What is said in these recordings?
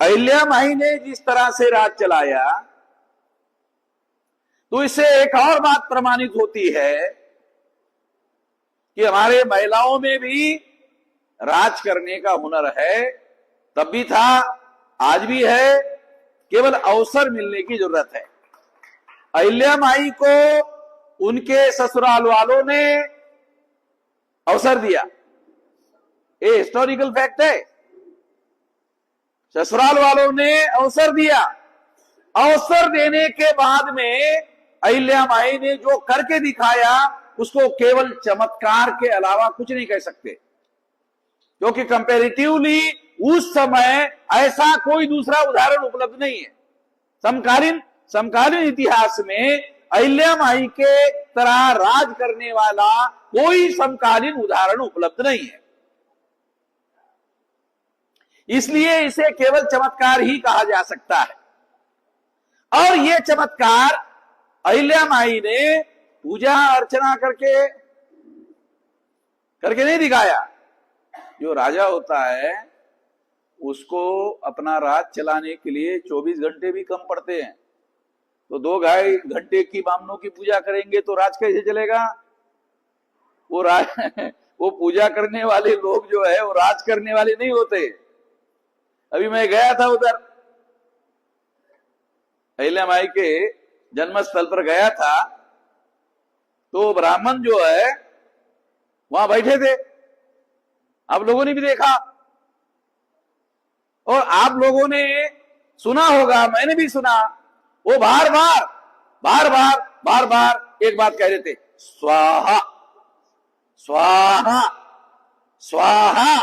अहिल्या माई ने जिस तरह से राज चलाया, तो इससे एक और बात प्रमाणित होती है कि हमारे महिलाओं में भी राज करने का हुनर है। तब भी था, आज भी है, केवल अवसर मिलने की जरूरत है। अहिल्या माई को उनके ससुराल वालों ने अवसर दिया, ये हिस्टोरिकल फैक्ट है। ससुराल वालों ने अवसर दिया। अवसर देने के बाद में अहिल्या माई ने जो करके दिखाया उसको केवल चमत्कार के अलावा कुछ नहीं कह सकते, क्योंकि कंपैरेटिवली उस समय ऐसा कोई दूसरा उदाहरण उपलब्ध नहीं है। समकालीन इतिहास में अहिल्या माई के तरह राज करने वाला कोई समकालीन उदाहरण उपलब्ध नहीं है। इसलिए इसे केवल चमत्कार ही कहा जा सकता है। और यह चमत्कार अहिल्या माई ने पूजा अर्चना करके नहीं दिखाया। जो राजा होता है उसको अपना राज चलाने के लिए 24 घंटे भी कम पड़ते हैं, तो 2-2.5 घंटे की बामनों की पूजा करेंगे तो राज कैसे चलेगा? वो पूजा करने वाले लोग जो है वो राज करने वाले नहीं होते। अभी मैं गया था उधर, अहिल्या माई के जन्म स्थल पर गया था, तो ब्राह्मण जो है वहां बैठे थे, आप लोगों ने भी देखा और आप लोगों ने सुना होगा, मैंने भी सुना। वो बार बार एक बात कह रहे थे, स्वाहा स्वाहा स्वाहा।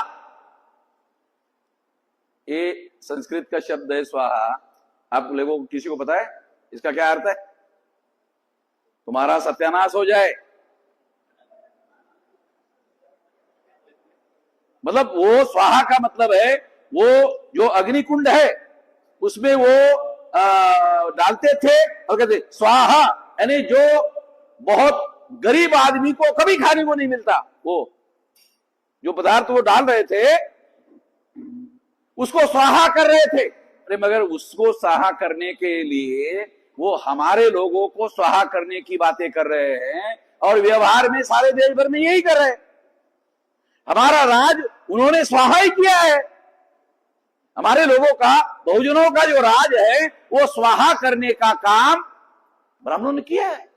ये संस्कृत का शब्द है स्वाहा। आप लोगों को किसी को पता है इसका क्या अर्थ है? तुम्हारा सत्यानाश हो जाए। मतलब वो स्वाहा का मतलब है वो जो अग्निकुंड है उसमें वो डालते थे और कहते स्वाहा, यानी जो बहुत गरीब आदमी को कभी खाने को नहीं मिलता, वो जो पदार्थ वो डाल रहे थे उसको स्वाहा कर रहे थे। अरे मगर उसको स्वाहा करने के लिए वो हमारे लोगों को स्वाहा करने की बातें कर रहे हैं और व्यवहार में सारे देश भर में यही कर रहे हैं। हमारा राज उन्होंने स्वाहा ही किया है। हमारे लोगों का, बहुजनों का जो राज है वो स्वाहा करने का काम ब्राह्मणों ने किया है,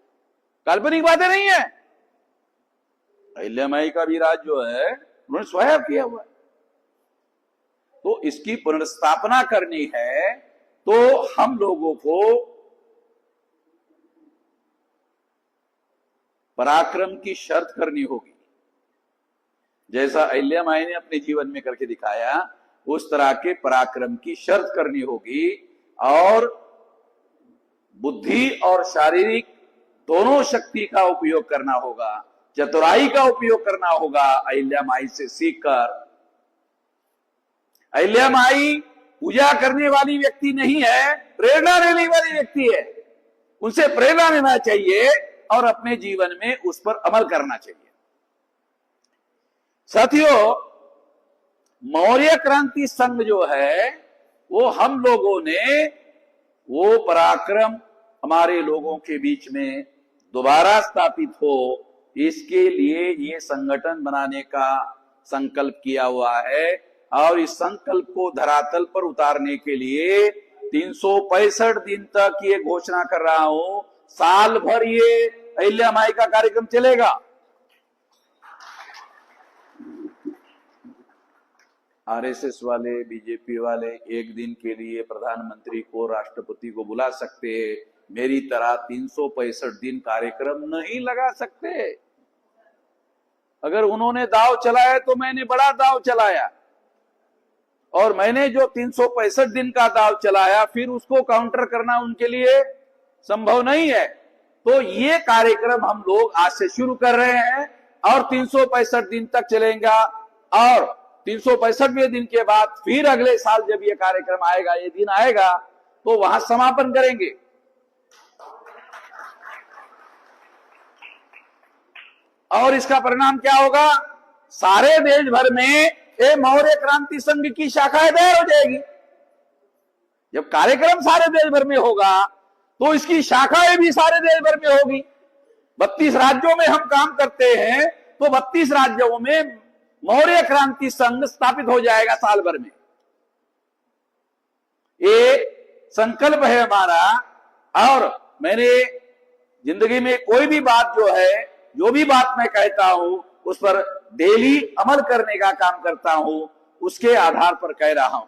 काल्पनिक बातें नहीं है। अहिल्या माई का भी राज जो है उन्होंने स्वाहा किया हुआ है। तो इसकी पुनर्स्थापना करनी है तो हम लोगों को पराक्रम की शर्त करनी होगी। जैसा अहिल्या माई ने अपने जीवन में करके दिखाया उस तरह के पराक्रम की शर्त करनी होगी और बुद्धि और शारीरिक दोनों शक्ति का उपयोग करना होगा, चतुराई का उपयोग करना होगा। अहिल्या माई से सीखकर, अहिल्या माई पूजा करने वाली व्यक्ति नहीं है, प्रेरणा देने वाली व्यक्ति है। उनसे प्रेरणा लेना चाहिए और अपने जीवन में उस पर अमल करना चाहिए। साथियों, मौर्य क्रांति संघ जो है वो हम लोगों ने वो पराक्रम हमारे लोगों के बीच में दोबारा स्थापित हो, इसके लिए ये संगठन बनाने का संकल्प किया हुआ है। और इस संकल्प को धरातल पर उतारने के लिए 365 दिन तक ये घोषणा कर रहा हूं, साल भर ये अहिल्या माई का कार्यक्रम चलेगा। आरएसएस वाले, बीजेपी वाले एक दिन के लिए प्रधानमंत्री को, राष्ट्रपति को बुला सकते हैं, मेरी तरह 365 दिन कार्यक्रम नहीं लगा सकते। अगर उन्होंने दांव चलाया तो मैंने बड़ा दांव चलाया, और मैंने जो 365 दिन का दांव चलाया फिर उसको काउंटर करना उनके लिए संभव नहीं है। तो ये कार्यक्रम हम लोग आज से शुरू कर रहे हैं और 365 दिन तक चलेगा, और 365वें दिन के बाद फिर अगले साल जब ये कार्यक्रम आएगा, ये दिन आएगा, तो वहां समापन करेंगे। और इसका परिणाम क्या होगा? सारे देश भर में ये मौर्य क्रांति संघ की शाखाएं तैयार हो जाएगी। जब कार्यक्रम सारे देश भर में होगा तो इसकी शाखाएं भी सारे देश भर में होगी। 32 राज्यों में हम काम करते हैं तो 32 राज्यों में मौर्य क्रांति संघ स्थापित हो जाएगा साल भर में। ये संकल्प है हमारा। और मैंने जिंदगी में कोई भी बात जो है, जो भी बात मैं कहता हूं उस पर डेली अमल करने का काम करता हूं, उसके आधार पर कह रहा हूं।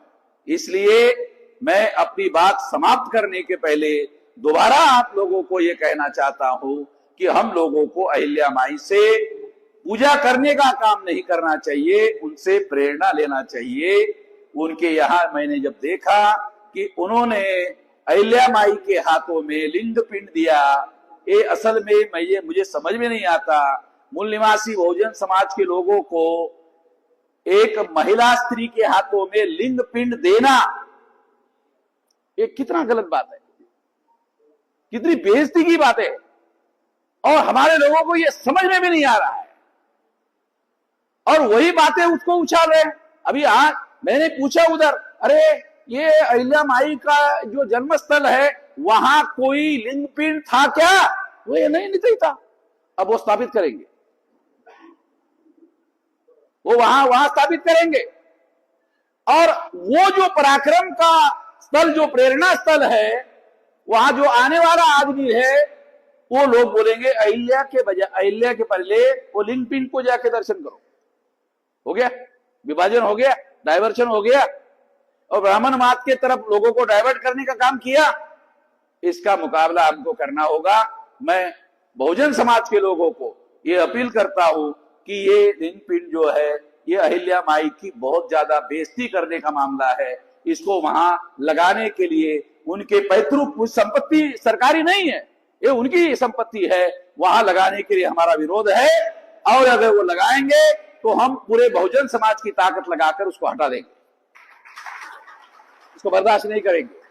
इसलिए मैं अपनी बात समाप्त करने के पहले दोबारा आप लोगों को यह कहना चाहता हूं कि हम लोगों को अहिल्या माई से पूजा करने का काम नहीं करना चाहिए, उनसे प्रेरणा लेना चाहिए। उनके यहां मैंने जब देखा कि उन्होंने अहिल्या माई के हाथों में लिंग पिंड दिया, ये असल में मुझे समझ में नहीं आता। मूल निवासी बहुजन समाज के लोगों को एक महिला स्त्री के हाथों में लिंग पिंड देना, ये कितना गलत बात है, कितनी बेइज्जती की बात है। और हमारे लोगों को ये समझ में भी नहीं आ रहा है और वही बातें उसको उछाल रहे हैं। अभी आज मैंने पूछा उधर, अरे ये अहिल्या माई का जो जन्म स्थल है वहां कोई लिंग पिंड था क्या? वो ये नहीं था। अब वो स्थापित करेंगे, वो वहां स्थापित करेंगे। और वो जो पराक्रम का स्थल, जो प्रेरणा स्थल है, वहां जो आने वाला आदमी है वो लोग बोलेंगे अहिल्या के बजाय, अहिल्या के पहले वो लिंग पिंड को जाके दर्शन करो। हो गया, विभाजन हो गया, डाइवर्शन हो गया और ब्राह्मण मत के तरफ लोगों को डाइवर्ट करने का काम किया। इसका मुकाबला हमको करना होगा। मैं बहुजन समाज के लोगों को ये अपील करता हूं कि ये लिंग पिंड जो है ये अहिल्या माई की बहुत ज्यादा बेइज्जती करने का मामला है। इसको वहां लगाने के लिए उनके पैतृक संपत्ति सरकारी नहीं है, ये उनकी संपत्ति है, वहां लगाने के लिए हमारा विरोध है। और अगर वो लगाएंगे तो हम पूरे बहुजन समाज की ताकत लगाकर उसको हटा देंगे, इसको बर्दाश्त नहीं करेंगे।